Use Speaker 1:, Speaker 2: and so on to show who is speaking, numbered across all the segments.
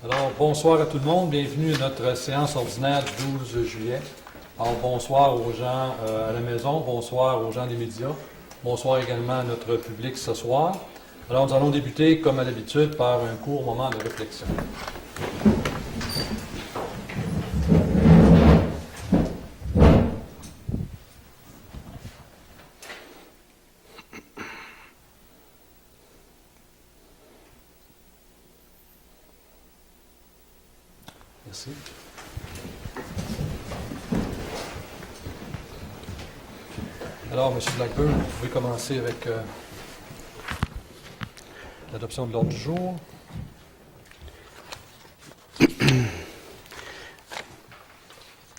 Speaker 1: Alors, bonsoir à tout le monde. Bienvenue à notre séance ordinaire du 12 juillet. Alors, bonsoir aux gens à la maison, bonsoir aux gens des médias, bonsoir également à notre public ce soir. Alors, nous allons débuter, comme à l'habitude, par un court moment de réflexion. Merci. Alors, M. Blackburn, vous pouvez commencer avec l'adoption de l'ordre du jour.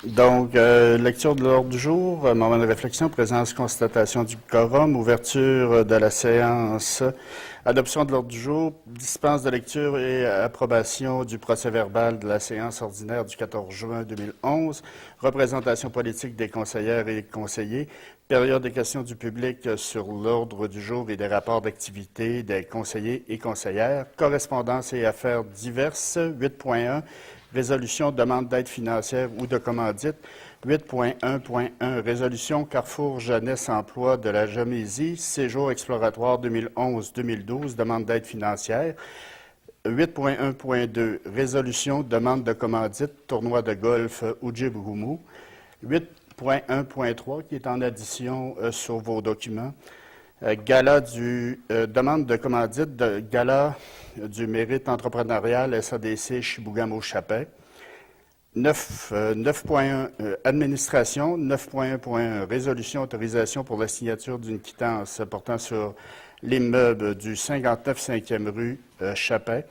Speaker 2: Donc, lecture de l'ordre du jour, moment de réflexion, présence, constatation du quorum, ouverture de la séance, adoption de l'ordre du jour, dispense de lecture et approbation du procès-verbal de la séance ordinaire du 14 juin 2011, représentation politique des conseillères et conseillers, période des questions du public sur l'ordre du jour et des rapports d'activité des conseillers et conseillères, correspondance et affaires diverses, 8.1, résolution demande d'aide financière ou de commandite. 8.1.1 résolution Carrefour Jeunesse Emploi de la Jamésie, séjour exploratoire 2011-2012, demande d'aide financière. 8.1.2 résolution demande de commandite tournoi de golf Oudjibougoumou. 8.1.3 qui est en addition sur vos documents. Gala demande de commandite de Gala du mérite entrepreneurial SADC Chibougamau-Chapais. 9.1 administration. 9.1.1 résolution autorisation pour la signature d'une quittance portant sur l'immeuble du 59 5e rue Chapais.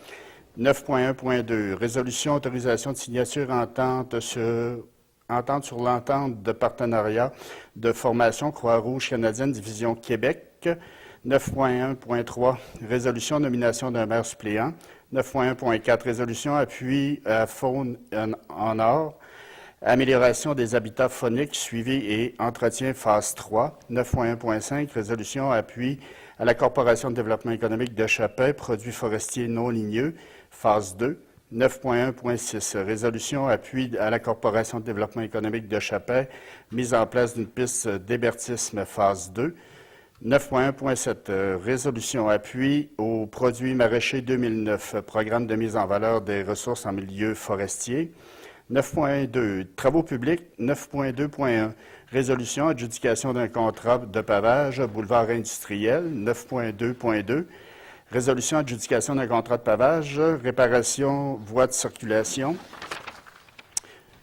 Speaker 2: 9.1.2 résolution autorisation de signature entente sur l'entente de partenariat de formation Croix-Rouge canadienne division Québec. 9.1.3 résolution nomination d'un maire suppléant. 9.1.4 résolution appui à faune en or. Amélioration des habitats phoniques, suivi et entretien phase 3. 9.1.5 résolution appui à la Corporation de développement économique de Chapais, produits forestiers non ligneux, phase 2. 9.1.6 résolution appui à la Corporation de développement économique de Chapais, mise en place d'une piste d'hébertisme phase 2. 9.1.7 résolution appui aux produits maraîchers 2009, programme de mise en valeur des ressources en milieu forestier. 9.2 travaux publics. 9.2.1 résolution adjudication d'un contrat de pavage boulevard industriel. 9.2.2 résolution adjudication d'un contrat de pavage, réparation voies de circulation.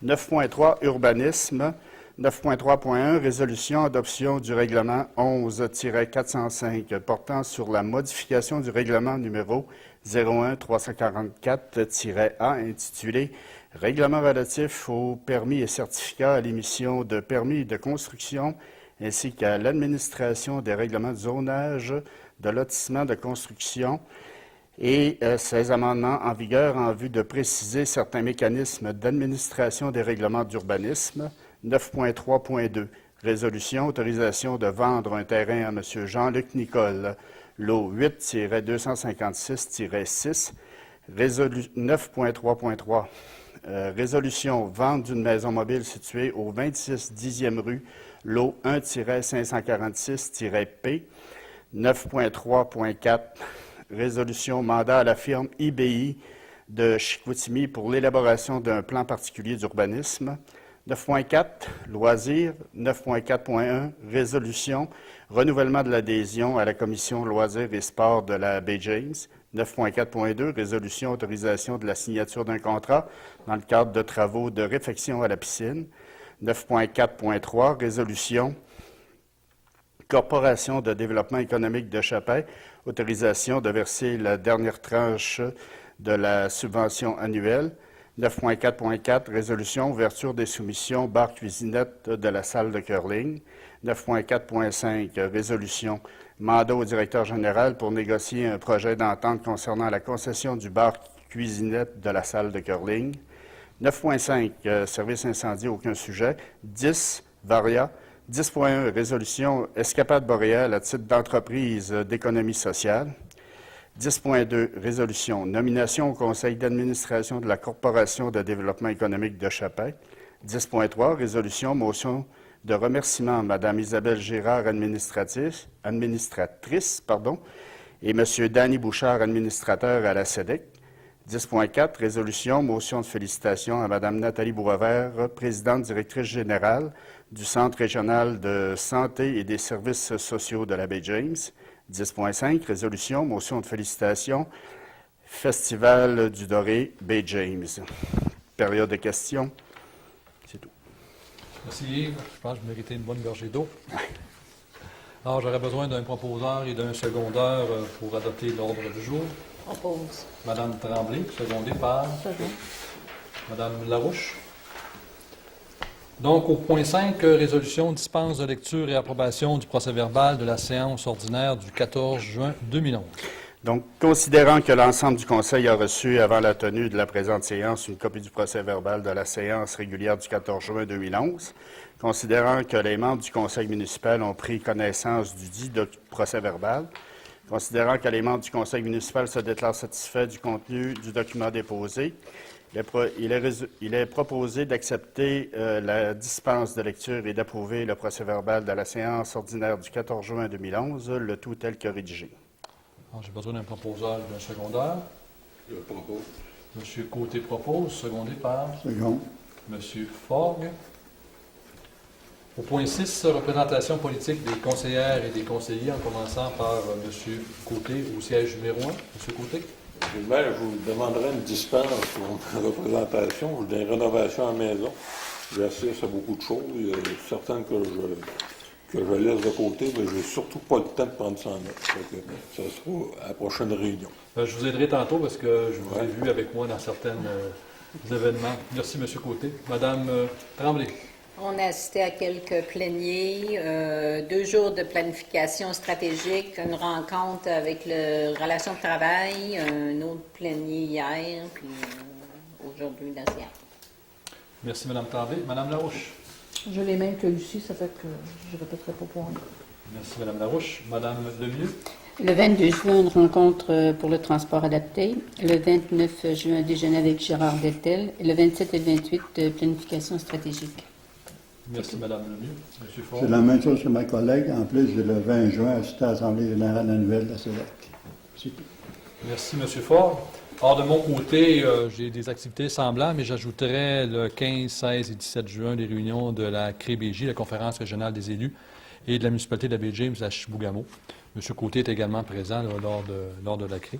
Speaker 2: 9.3 urbanisme. 9.3.1 résolution adoption du règlement 11-405 portant sur la modification du règlement numéro 01-344-A intitulé Règlement relatif aux permis et certificats à l'émission de permis de construction ainsi qu'à l'administration des règlements de zonage, de lotissement de construction et ces amendements en vigueur en vue de préciser certains mécanismes d'administration des règlements d'urbanisme. 9.3.2 résolution autorisation de vendre un terrain à M. Jean-Luc Nicole, lot 8-256-6. 9.3.3 résolution vente d'une maison mobile située au 26 10e rue, lot 1-546-P. 9.3.4 résolution mandat à la firme IBI de Chicoutimi pour l'élaboration d'un plan particulier d'urbanisme. 9.4 loisirs. 9.4.1 résolution renouvellement de l'adhésion à la commission loisirs et sports de la baie James. 9.4.2 résolution autorisation de la signature d'un contrat dans le cadre de travaux de réfection à la piscine. 9.4.3 résolution Corporation de développement économique de Chapais, autorisation de verser la dernière tranche de la subvention annuelle. 9.4.4 résolution ouverture des soumissions bar cuisinette de la salle de curling. 9.4.5 résolution mandat au directeur général pour négocier un projet d'entente concernant la concession du bar cuisinette de la salle de curling. 9.5 service incendie, aucun sujet. 10 Varia. 10.1 résolution escapade boréale à titre d'entreprise d'économie sociale. 10.2, résolution, nomination au conseil d'administration de la Corporation de développement économique de Chapin. 10.3, résolution, motion de remerciement à Mme Isabelle Girard, administratrice, et M. Danny Bouchard, administrateur à la SEDEC. 10.4, résolution, motion de félicitations à Mme Nathalie Boisvert, présidente directrice générale du Centre régional de santé et des services sociaux de la Baie-James. 10.5, résolution, motion de félicitations, Festival du Doré Baie-James. Période de questions. C'est tout.
Speaker 1: Merci Yves. Je pense que je méritais une bonne gorgée d'eau. Alors, j'aurais besoin d'un proposeur et d'un secondeur pour adopter l'ordre du jour.
Speaker 3: Propose.
Speaker 1: Madame Tremblay, secondée par Madame Larouche. Donc, au point 5, résolution, dispense de lecture et approbation du procès-verbal de la séance ordinaire du 14 juin 2011.
Speaker 2: Donc, considérant que l'ensemble du Conseil a reçu, avant la tenue de la présente séance, une copie du procès-verbal de la séance régulière du 14 juin 2011, considérant que les membres du Conseil municipal ont pris connaissance du dit procès-verbal, considérant que les membres du Conseil municipal se déclarent satisfaits du contenu du document déposé, il est proposé d'accepter la dispense de lecture et d'approuver le procès-verbal de la séance ordinaire du 14 juin 2011, le tout tel que rédigé.
Speaker 1: J'ai besoin d'un proposeur et d'un secondeur.
Speaker 4: Je propose.
Speaker 1: M. Côté propose, secondé par
Speaker 5: Second.
Speaker 1: M. Forgue. Au point 6, représentation politique des conseillères et des conseillers, en commençant par M. Côté au siège numéro 1. M. Côté.
Speaker 4: Le maire, je vous demanderai une dispense pour ma représentation. J'ai des rénovations à la maison. J'assiste à beaucoup de choses. Il y a certaines que je laisse de côté, mais je n'ai surtout pas le temps de prendre ça en note. Ça sera à la prochaine réunion.
Speaker 1: Je vous aiderai tantôt parce que je vous ai vu avec moi dans certains événements. Merci, M. Côté. Madame Tremblay.
Speaker 3: On a assisté à quelques pléniers, 2 jours de planification stratégique, une rencontre avec le Relations de travail, un autre plénier hier, puis aujourd'hui dans séance.
Speaker 1: Merci, Mme Tremblay. Mme Larouche.
Speaker 6: Je l'ai même que Lucie, ça fait que je ne répéterai pas pour elle.
Speaker 1: Merci, Mme Larouche. Mme Lemieux.
Speaker 7: Le 22 juin, une rencontre pour le transport adapté. Le 29 juin, déjeuner avec Gérard Deltel. Et le 27 et 28, planification stratégique.
Speaker 1: Merci, Mme Lemieux. M. Ford.
Speaker 5: C'est la même chose que ma collègue. En plus, le 20 juin, assisté à l'Assemblée générale annuelle de la SEDEC. C'est tout.
Speaker 1: Merci, M. Ford. Or, de mon côté, j'ai des activités semblables, mais j'ajouterai le 15, 16 et 17 juin les réunions de la CREBJ, la Conférence régionale des élus, et de la municipalité de la Baie-James à Chibougamau. M. Côté est également présent là, lors de la CRE.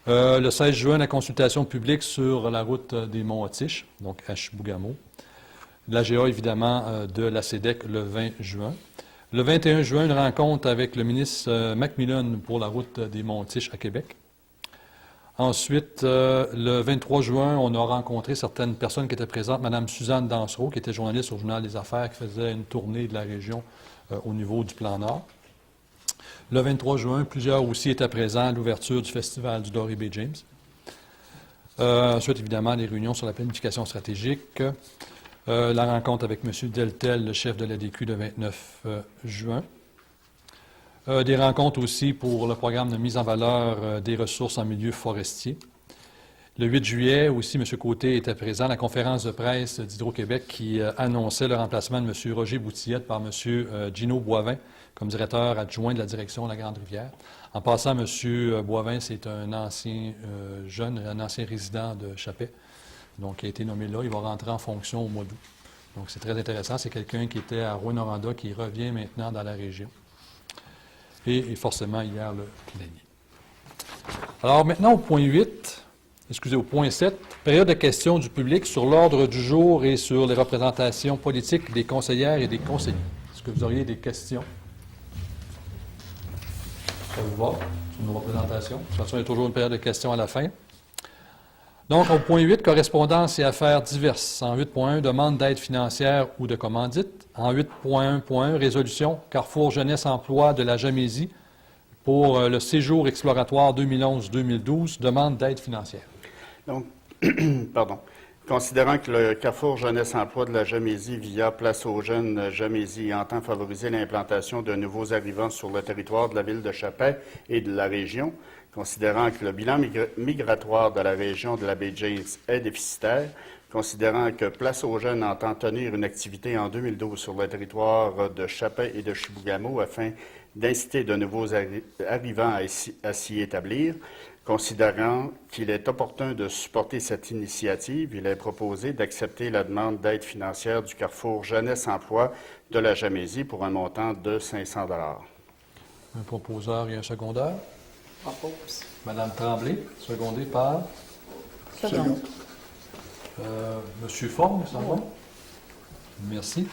Speaker 1: Le 16 juin, la consultation publique sur la route des Monts-Otiches, donc à Chibougamau. L'AGA, évidemment, de la SEDEC le 20 juin. Le 21 juin, une rencontre avec le ministre Macmillan pour la route des Monts-Otiches à Québec. Ensuite, le 23 juin, on a rencontré certaines personnes qui étaient présentes. Mme Suzanne Dansereau, qui était journaliste au Journal des Affaires, qui faisait une tournée de la région au niveau du plan Nord. Le 23 juin, plusieurs aussi étaient présents à l'ouverture du Festival du Doré Baie-James. Ensuite, évidemment, les réunions sur la planification stratégique. La rencontre avec M. Deltel, le chef de l'ADQ, le 29 juin. Des rencontres aussi pour le programme de mise en valeur des ressources en milieu forestier. Le 8 juillet, aussi, M. Côté était présent à la conférence de presse d'Hydro-Québec qui annonçait le remplacement de M. Roger Boutillette par M. Gino Boivin comme directeur adjoint de la direction de la Grande-Rivière. En passant, M. Boivin, c'est un ancien un ancien résident de Chapet, donc il a été nommé là. Il va rentrer en fonction au mois d'août. Donc c'est très intéressant. C'est quelqu'un qui était à Rouyn-Noranda qui revient maintenant dans la région. Et forcément, hier, le plénier. Alors maintenant, au point 7, période de questions du public sur l'ordre du jour et sur les représentations politiques des conseillères et des conseillers. Est-ce que vous auriez des questions? Ça vous va sur nos représentations? De toute façon, il y a toujours une période de questions à la fin. Donc, au point 8, correspondance et affaires diverses. En 8.1, demande d'aide financière ou de commandite. En 8.1.1, résolution Carrefour Jeunesse Emploi de la Jamésie pour le séjour exploratoire 2011-2012, demande d'aide financière.
Speaker 2: Donc, Considérant que le Carrefour Jeunesse Emploi de la Jamésie, via Place aux Jeunes Jamésie, entend favoriser l'implantation de nouveaux arrivants sur le territoire de la ville de Chapin et de la région, considérant que le bilan migratoire de la région de la baie James est déficitaire, considérant que Place aux Jeunes entend tenir une activité en 2012 sur le territoire de Chapin et de Chibougamau afin d'inciter de nouveaux arrivants à s'y établir, considérant qu'il est opportun de supporter cette initiative, il est proposé d'accepter la demande d'aide financière du Carrefour Jeunesse Emploi de la Jamésie pour un montant de 500 $.
Speaker 1: Un proposeur et un secondeur.
Speaker 3: Propose.
Speaker 1: Madame Tremblay, secondée par
Speaker 6: Second.
Speaker 1: Monsieur Forme, ça va? Merci.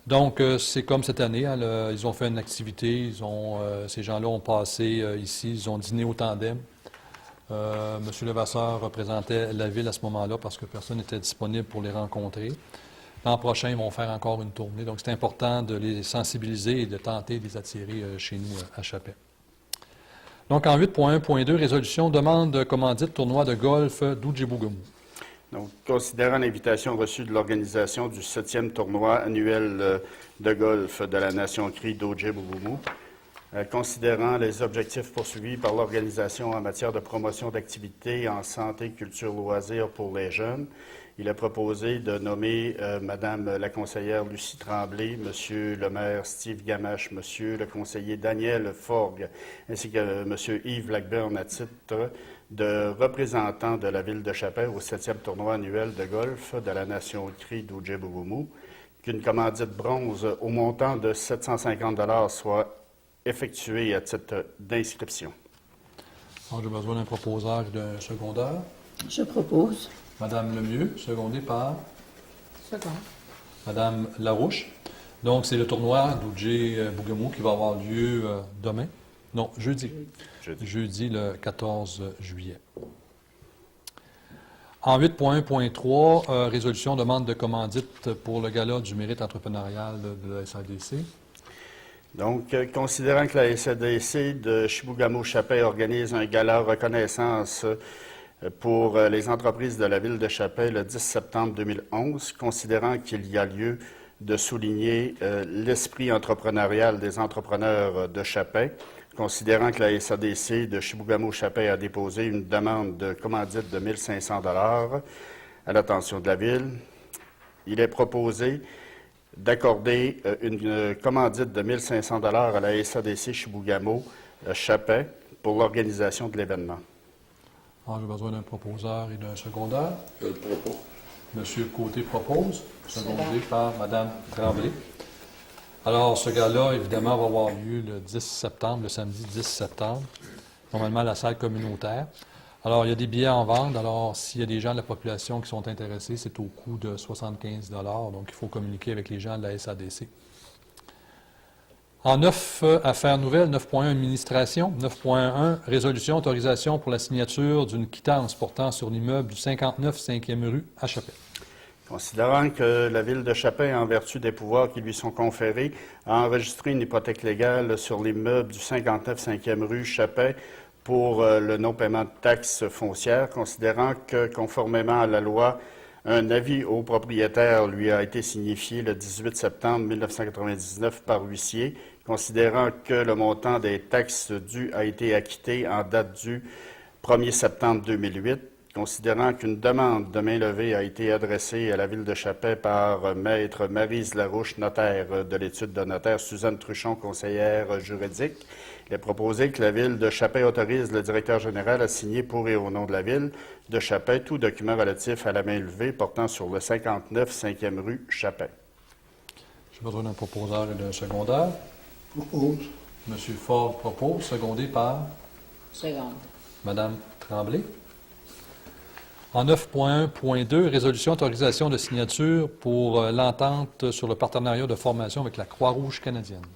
Speaker 1: Donc, c'est comme cette année, hein, ils ont fait une activité, ces gens-là ont passé ici, ils ont dîné au tandem. Monsieur Levasseur représentait la ville à ce moment-là parce que personne n'était disponible pour les rencontrer. L'an prochain, ils vont faire encore une tournée. Donc, c'est important de les sensibiliser et de tenter de les attirer chez nous à Chapin. Donc, en 8.1.2, résolution, demande de commandite tournoi de golf d'Oudjibougamau.
Speaker 2: Donc, considérant l'invitation reçue de l'organisation du 7e tournoi annuel de golf de la Nation Cri d'Oudjibougamau, considérant les objectifs poursuivis par l'organisation en matière de promotion d'activités en santé, culture, loisirs pour les jeunes, il est proposé de nommer Madame la conseillère Lucie Tremblay, Monsieur le maire Steve Gamache, Monsieur le conseiller Daniel Forgue, ainsi que Monsieur Yves Blackburn à titre de représentant de la ville de Chapin au 7e tournoi annuel de golf de la Nation Cri d'Oudjibougamau, qu'une commandite bronze au montant de 750 $ soit effectuée à titre d'inscription.
Speaker 1: Alors, j'ai besoin d'un proposeur et d'un secondeur.
Speaker 7: Je propose.
Speaker 1: Madame Lemieux, secondée par
Speaker 6: Second.
Speaker 1: Madame Larouche. Donc, c'est le tournoi d'Oudjibougamau qui va avoir lieu demain. Non, jeudi. Jeudi, le 14 juillet. En 8.1.3, résolution demande de commandite pour le gala du mérite entrepreneurial de la SADC.
Speaker 2: Donc, considérant que la SADC de Chibougamau-Chapin organise un gala reconnaissance pour les entreprises de la ville de Chapin le 10 septembre 2011, considérant qu'il y a lieu de souligner l'esprit entrepreneurial des entrepreneurs de Chapin, considérant que la SADC de Chibougamau-Chapin a déposé une demande de commandite de 1 500 $ à l'attention de la ville, il est proposé d'accorder une commandite de 1 500 $ à la SADC Chibougamau-Chapin pour l'organisation de l'événement.
Speaker 1: Alors, j'ai besoin d'un proposeur et d'un secondeur.
Speaker 4: Je le propose.
Speaker 1: Monsieur Côté propose, secondé par Madame Tremblay. Alors, ce gala, évidemment, va avoir lieu le 10 septembre, le samedi 10 septembre, normalement à la salle communautaire. Alors, il y a des billets en vente. Alors, s'il y a des gens de la population qui sont intéressés, c'est au coût de 75 $. Donc, il faut communiquer avec les gens de la SADC. En 9, affaires nouvelles, 9.1, administration. 9.1, résolution, autorisation pour la signature d'une quittance portant sur l'immeuble du 59 5e rue à Chapin.
Speaker 2: Considérant que la ville de Chapin, en vertu des pouvoirs qui lui sont conférés, a enregistré une hypothèque légale sur l'immeuble du 59 5e rue Chapin pour le non-paiement de taxes foncières, considérant que, conformément à la loi, un avis au propriétaire lui a été signifié le 18 septembre 1999 par huissier, considérant que le montant des taxes dues a été acquitté en date du 1er septembre 2008, considérant qu'une demande de mainlevée a été adressée à la ville de Chapin par Maître Maryse Larouche, notaire de l'étude de notaire, Suzanne Truchon, conseillère juridique. Il est proposé que la ville de Chapin autorise le directeur général à signer pour et au nom de la ville de Chapin tout document relatif à la mainlevée portant sur le 59 5e rue Chapin.
Speaker 1: J'ai besoin d'un proposeur et d'un secondeur.
Speaker 5: Propose.
Speaker 1: Monsieur Ford propose, secondé par
Speaker 3: Seconde.
Speaker 1: Madame Tremblay. En 9.1.2, résolution autorisation de signature pour l'entente sur le partenariat de formation avec la Croix-Rouge canadienne.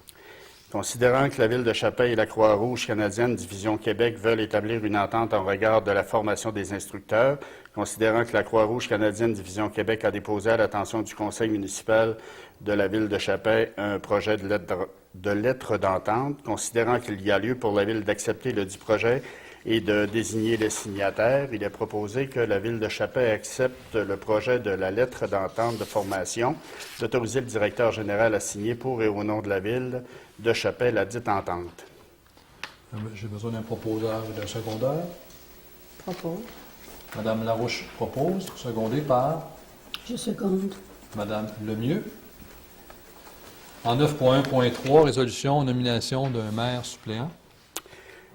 Speaker 2: Considérant que la ville de Chapin et la Croix-Rouge canadienne Division Québec veulent établir une entente en regard de la formation des instructeurs, considérant que la Croix-Rouge canadienne Division Québec a déposé à l'attention du conseil municipal de la ville de Chapin un projet de lettre d'entente, considérant qu'il y a lieu pour la ville d'accepter le dit projet, et de désigner les signataires. Il est proposé que la Ville de Chapais accepte le projet de la lettre d'entente de formation, d'autoriser le directeur général à signer pour et au nom de la Ville de Chapais la dite entente.
Speaker 1: J'ai besoin d'un proposeur et d'un secondaire.
Speaker 6: Propose.
Speaker 1: Madame Larouche propose, secondé par
Speaker 7: Je seconde.
Speaker 1: Madame Lemieux. En 9.1.3, résolution nomination d'un maire suppléant.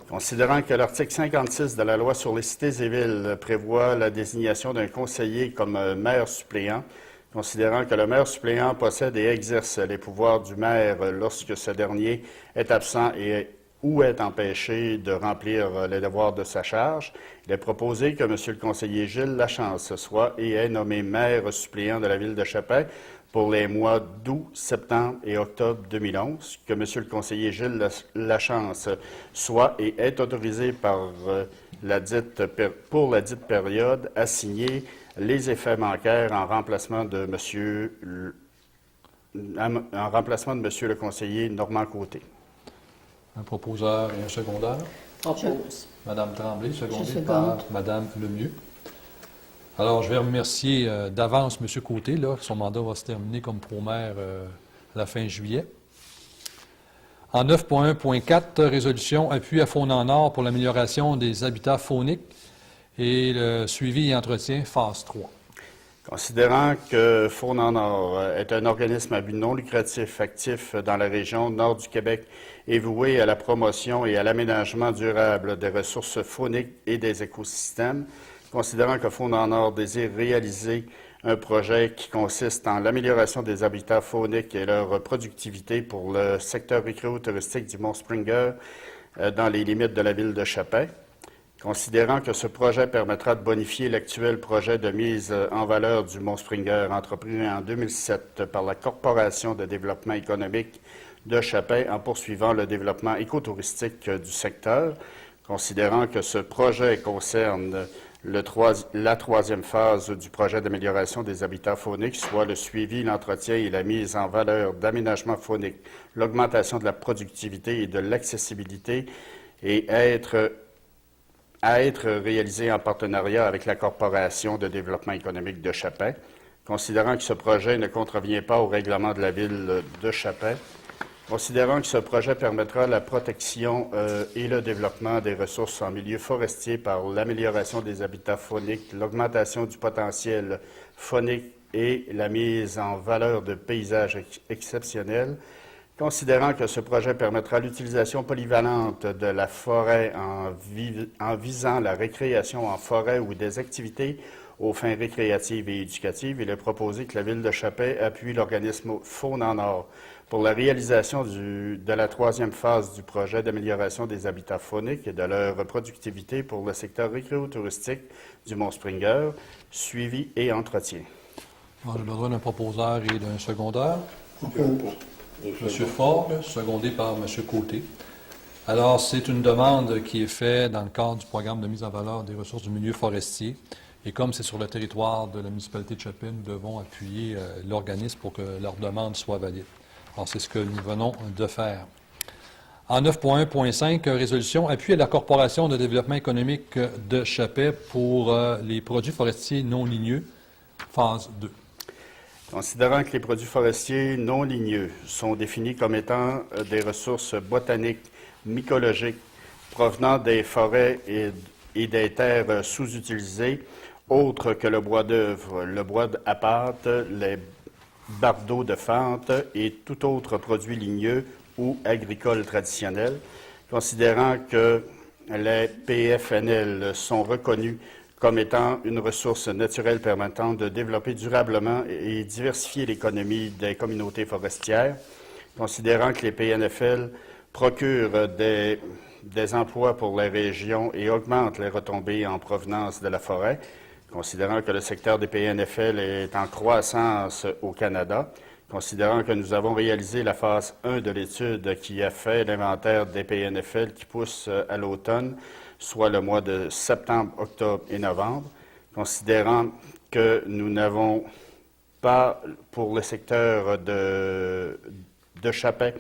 Speaker 2: Considérant que l'article 56 de la Loi sur les cités et villes prévoit la désignation d'un conseiller comme maire suppléant, considérant que le maire suppléant possède et exerce les pouvoirs du maire lorsque ce dernier est absent ou est empêché de remplir les devoirs de sa charge, il est proposé que M. le conseiller Gilles Lachance soit et est nommé maire suppléant de la Ville de Chapais pour les mois d'août, septembre et octobre 2011, que M. le conseiller Gilles Lachance soit et est autorisé pour la dite période à signer les effets bancaires en remplacement de M. le conseiller Normand Côté.
Speaker 1: Un proposeur et un secondaire.
Speaker 3: Propose.
Speaker 1: Madame Tremblay, secondé
Speaker 7: seconde.
Speaker 1: par Madame Lemieux. Alors, je vais remercier d'avance M. Côté, là, son mandat va se terminer comme pro-maire à la fin juillet. En 9.1.4, résolution appui à Faune-en-Or pour l'amélioration des habitats fauniques et le suivi et entretien phase 3.
Speaker 2: Considérant que Faune-en-Or est un organisme à but non lucratif actif dans la région nord du Québec et voué à la promotion et à l'aménagement durable des ressources fauniques et des écosystèmes, considérant que Faune-en-Or désire réaliser un projet qui consiste en l'amélioration des habitats fauniques et leur productivité pour le secteur récréo-touristique du Mont-Springer dans les limites de la ville de Chapais, considérant que ce projet permettra de bonifier l'actuel projet de mise en valeur du Mont-Springer entrepris en 2007 par la Corporation de développement économique de Chapais en poursuivant le développement écotouristique du secteur, considérant que ce projet concerne la troisième phase du projet d'amélioration des habitats fauniques, soit le suivi, l'entretien et la mise en valeur d'aménagements fauniques, l'augmentation de la productivité et de l'accessibilité et à être réalisé en partenariat avec la Corporation de développement économique de Chapais, considérant que ce projet ne contrevient pas au règlement de la ville de Chapais, considérant que ce projet permettra la protection et le développement des ressources en milieu forestier par l'amélioration des habitats fauniques, l'augmentation du potentiel faunique et la mise en valeur de paysages exceptionnels, considérant que ce projet permettra l'utilisation polyvalente de la forêt en visant la récréation en forêt ou des activités aux fins récréatives et éducatives, il est proposé que la Ville de Chapais appuie l'organisme Faune-en-Or pour la réalisation de la troisième phase du projet d'amélioration des habitats fauniques et de leur productivité pour le secteur récréo-touristique du Mont-Springer, suivi et entretien.
Speaker 1: J'ai besoin d'un proposeur et d'un secondaire.
Speaker 5: Propose.
Speaker 1: M. Fogg, secondé par M. Côté. Alors, c'est une demande qui est faite dans le cadre du programme de mise en valeur des ressources du milieu forestier. Et comme c'est sur le territoire de la municipalité de Chapais, nous devons appuyer l'organisme pour que leur demande soit valide. Alors, c'est ce que nous venons de faire. En 9.1.5, résolution appui à la Corporation de développement économique de Chapais pour les produits forestiers non ligneux, phase 2.
Speaker 2: Considérant que les produits forestiers non ligneux sont définis comme étant des ressources botaniques, mycologiques, provenant des forêts et des terres sous-utilisées, autres que le bois d'œuvre, le bois à pâte, les bardeaux de fente et tout autre produit ligneux ou agricole traditionnel, considérant que les PFNL sont reconnus comme étant une ressource naturelle permettant de développer durablement et diversifier l'économie des communautés forestières, considérant que les PNFL procurent des emplois pour les régions et augmentent les retombées en provenance de la forêt, considérant que le secteur des PNFL est en croissance au Canada, considérant que nous avons réalisé la phase 1 de l'étude qui a fait l'inventaire des PNFL qui poussent à l'automne, soit le mois de septembre, octobre et novembre, considérant que nous n'avons pas, pour le secteur de Chapais,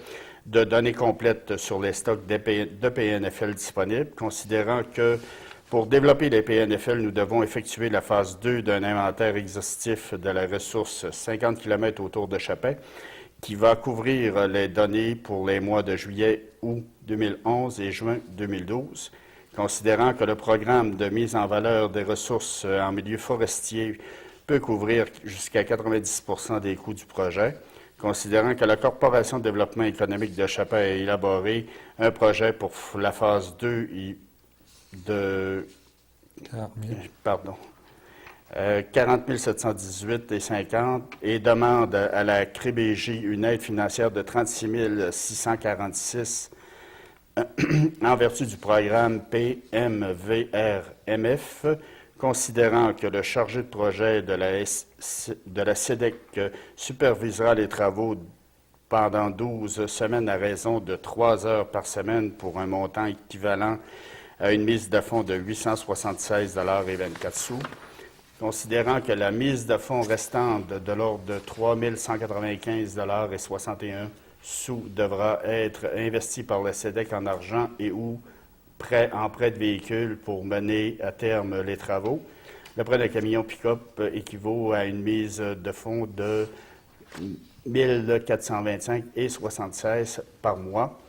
Speaker 2: de données complètes sur les stocks de PNFL disponibles, considérant que pour développer les PNFL, nous devons effectuer la phase 2 d'un inventaire exhaustif de la ressource 50 km autour de Chapin, qui va couvrir les données pour les mois de juillet, août 2011 et juin 2012. Considérant que le programme de mise en valeur des ressources en milieu forestier peut couvrir jusqu'à 90% des coûts du projet, considérant que la Corporation de développement économique de Chapin a élaboré un projet pour la phase 2 de 40 718 et 50 et demande à la CRBJ une aide financière de 36 646 en vertu du programme PMVRMF, considérant que le chargé de projet de la SEDEC supervisera les travaux pendant 12 semaines à raison de 3 heures par semaine pour un montant équivalent à une mise de fonds de 876,24 $. Considérant que la mise de fonds restante de l'ordre de 3 195,61 $ devra être investie par la SEDEC en argent et ou en prêt de véhicule pour mener à terme les travaux. Le prêt d'un camion pick-up équivaut à une mise de fonds de 1 425,76 $ par mois.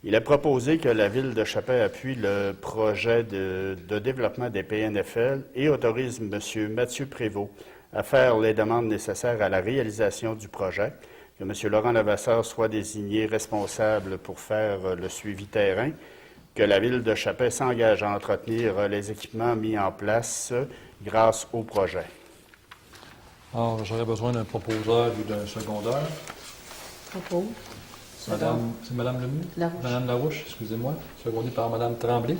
Speaker 2: Il est proposé que la Ville de Chapin appuie le projet de développement des PNFL et autorise M. Mathieu Prévost à faire les demandes nécessaires à la réalisation du projet, que M. Laurent Levasseur soit désigné responsable pour faire le suivi terrain, que la Ville de Chapin s'engage à entretenir les équipements mis en place grâce au projet.
Speaker 1: Alors, j'aurais besoin d'un proposeur ou d'un secondaire.
Speaker 6: Propos.
Speaker 1: C'est Mme Lemieux?
Speaker 6: Larouche.
Speaker 1: Mme Larouche, excusez-moi, secondée par Mme Tremblay.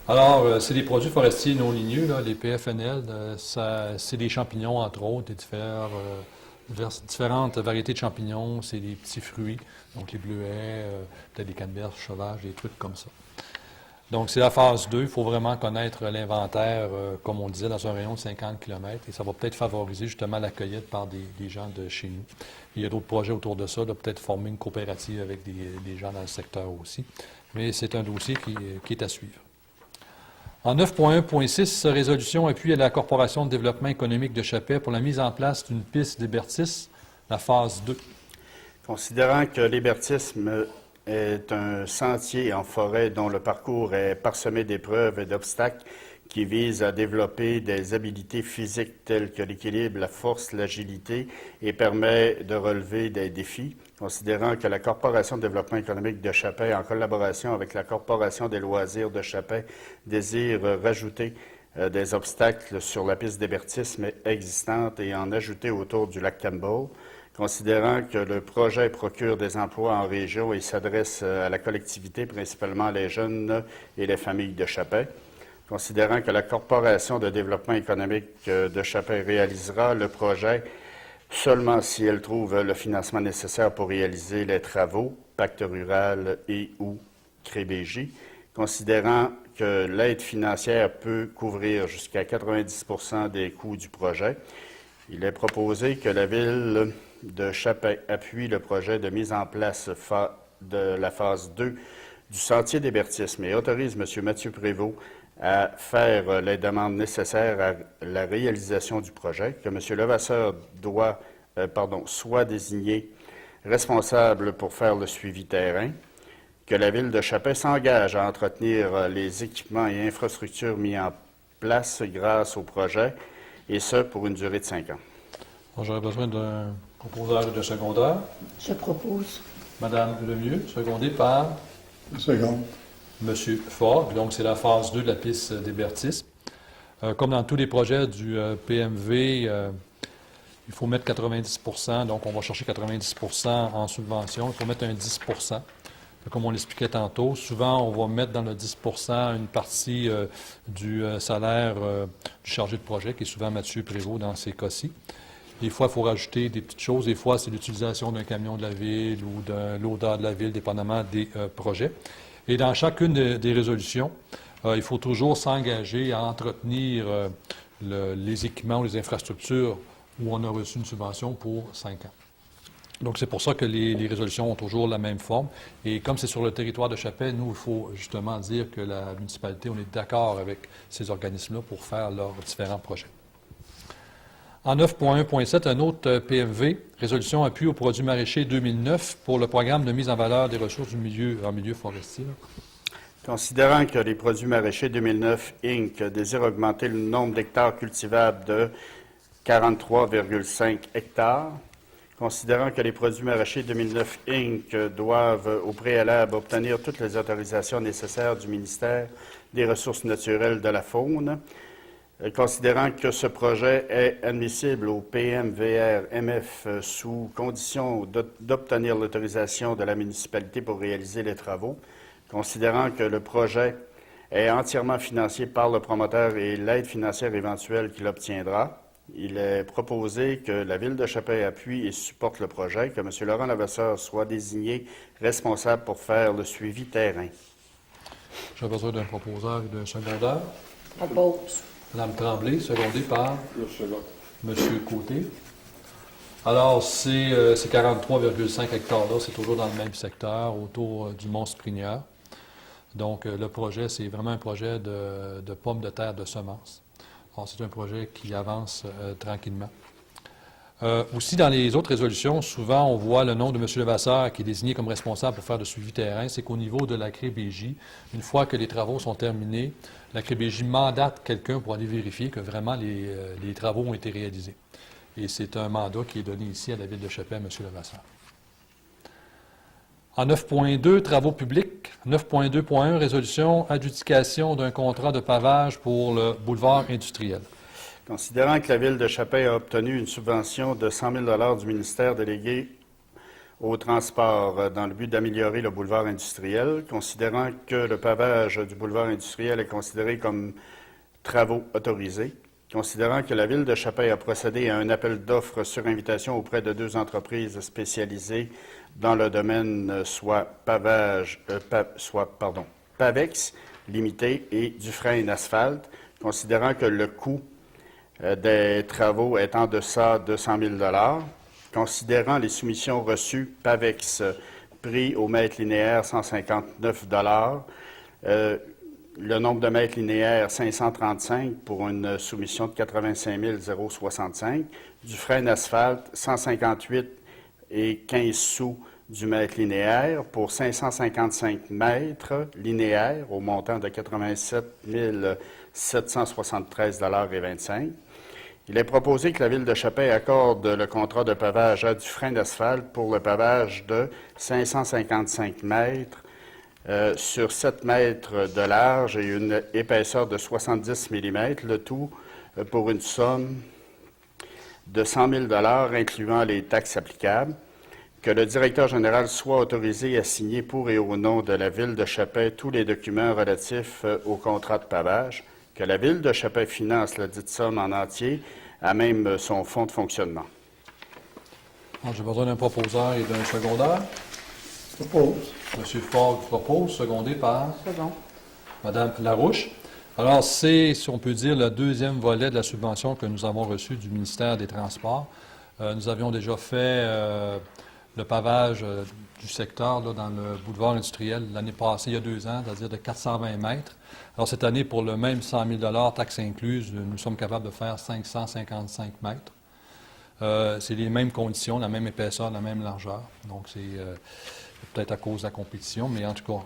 Speaker 1: Alors, c'est des produits forestiers non ligneux, là, les PFNL. C'est des champignons, entre autres, différentes variétés de champignons. C'est des petits fruits, donc les bleuets, peut-être des canneberges sauvages, des trucs comme ça. Donc, c'est la phase 2. Il faut vraiment connaître l'inventaire, comme on disait, dans un rayon de 50 km. Et ça va peut-être favoriser justement la cueillette par des gens de chez nous. Il y a d'autres projets autour de ça, peut-être former une coopérative avec des gens dans le secteur aussi. Mais c'est un dossier qui est à suivre. En 9.1.6, résolution appui à la Corporation de développement économique de Chapin pour la mise en place d'une piste d'hébertisme, la phase 2.
Speaker 2: Considérant que l'hébertisme est un sentier en forêt dont le parcours est parsemé d'épreuves et d'obstacles qui visent à développer des habiletés physiques telles que l'équilibre, la force, l'agilité et permet de relever des défis. Considérant que la Corporation de développement économique de Chapin, en collaboration avec la Corporation des loisirs de Chapin, désire rajouter des obstacles sur la piste d'hébertisme existante et en ajouter autour du lac Campbell. Considérant que le projet procure des emplois en région et s'adresse à la collectivité, principalement les jeunes et les familles de Chapin. Considérant que la Corporation de développement économique de Chapin réalisera le projet seulement si elle trouve le financement nécessaire pour réaliser les travaux, pacte rural et ou CRBJ. Considérant que l'aide financière peut couvrir jusqu'à 90 % des coûts du projet, il est proposé que la Ville de Chapin appuie le projet de mise en place de la phase 2 du sentier d'hébertisme et autorise M. Mathieu Prévost à faire les demandes nécessaires à la réalisation du projet, que M. Levasseur soit désigné responsable pour faire le suivi terrain, que la Ville de Chapin s'engage à entretenir les équipements et infrastructures mis en place grâce au projet, et ce pour une durée de 5 ans.
Speaker 1: J'aurais besoin d'un proposeur ou de secondaire.
Speaker 6: Je propose.
Speaker 1: Mme Lemieux, secondée par
Speaker 5: Seconde.
Speaker 1: M. Fogg. Donc, c'est la phase 2 de la piste d'hébertisme. Comme dans tous les projets du PMV, il faut mettre 90 %, donc on va chercher 90 % en subvention. Il faut mettre un 10 %. Comme on l'expliquait tantôt, souvent, on va mettre dans le 10 % une partie du salaire du chargé de projet, qui est souvent Mathieu Prévost dans ces cas-ci. Des fois, il faut rajouter des petites choses. Des fois, c'est l'utilisation d'un camion de la ville ou de l'odeur de la ville, dépendamment des projets. Et dans chacune des résolutions, il faut toujours s'engager à entretenir les équipements ou les infrastructures où on a reçu une subvention pour 5 ans. Donc, c'est pour ça que les résolutions ont toujours la même forme. Et comme c'est sur le territoire de Chapais, nous, il faut justement dire que la municipalité, on est d'accord avec ces organismes-là pour faire leurs différents projets. En 9.1.7, un autre PMV, résolution appui aux produits maraîchers 2009 pour le programme de mise en valeur des ressources en milieu forestier.
Speaker 2: Considérant que les produits maraîchers 2009 Inc. désirent augmenter le nombre d'hectares cultivables de 43,5 hectares, considérant que les produits maraîchers 2009 Inc. doivent au préalable obtenir toutes les autorisations nécessaires du ministère des Ressources naturelles de la faune, considérant que ce projet est admissible au PMVR-MF sous condition d'obtenir l'autorisation de la municipalité pour réaliser les travaux, considérant que le projet est entièrement financé par le promoteur et l'aide financière éventuelle qu'il obtiendra, il est proposé que la Ville de Chapais appuie et supporte le projet, que M. Laurent Lavasseur soit désigné responsable pour faire le suivi terrain.
Speaker 1: J'ai besoin d'un proposeur et d'un secondaire.
Speaker 6: Propose.
Speaker 1: Mme Tremblay, secondée par
Speaker 4: Le second.
Speaker 1: M. Côté. Alors, ces 43,5 hectares-là, c'est toujours dans le même secteur, autour du Mont-Sprigneur. Donc, le projet, c'est vraiment un projet de pommes de terre de semences. Alors, c'est un projet qui avance tranquillement. Aussi, dans les autres résolutions, souvent, on voit le nom de M. Levasseur qui est désigné comme responsable pour faire le suivi terrain. C'est qu'au niveau de la CREBJ, une fois que les travaux sont terminés, la CREBJ mandate quelqu'un pour aller vérifier que vraiment les travaux ont été réalisés. Et c'est un mandat qui est donné ici à la Ville de Chapais, à M. Levasseur. En 9.2, travaux publics. 9.2.1, résolution, adjudication d'un contrat de pavage pour le boulevard industriel.
Speaker 2: Considérant que la Ville de Chapais a obtenu une subvention de 100 000 du ministère délégué au transport dans le but d'améliorer le boulevard industriel, considérant que le pavage du boulevard industriel est considéré comme travaux autorisés, considérant que la Ville de Chapais a procédé à un appel d'offres sur invitation auprès de 2 entreprises spécialisées dans le domaine, Pavex Limité et Dufresne Asphalte, considérant que le coût des travaux est en deçà de 100 000 considérant les soumissions reçues, Pavex prix au mètre linéaire 159 le nombre de mètres linéaires 535 pour une soumission de 85 065, Dufresne Asphalte 158 et 15 sous du mètre linéaire pour 555 mètres linéaires au montant de 87 773,25 $. Il est proposé que la Ville de Chapais accorde le contrat de pavage à Dufresne Asphalte pour le pavage de 555 mètres sur 7 mètres de large et une épaisseur de 70 mm, le tout pour une somme de 100 000 $ incluant les taxes applicables, que le directeur général soit autorisé à signer pour et au nom de la Ville de Chapais tous les documents relatifs au contrat de pavage, que la Ville de Chapais finance la dite somme en entier à même son fonds de fonctionnement.
Speaker 1: J'ai besoin d'un proposeur et d'un secondaire.
Speaker 5: Propose.
Speaker 1: M. Fogg propose, secondé par
Speaker 6: Second.
Speaker 1: Mme Larouche. Alors, c'est, si on peut dire, le deuxième volet de la subvention que nous avons reçue du ministère des Transports. Nous avions déjà fait le pavage du secteur là, dans le boulevard industriel l'année passée, il y a 2 ans, c'est-à-dire de 420 mètres. Alors, cette année, pour le même 100 000 $, taxes incluses, nous sommes capables de faire 555 mètres. C'est les mêmes conditions, la même épaisseur, la même largeur. Donc, c'est peut-être à cause de la compétition, mais en tout cas,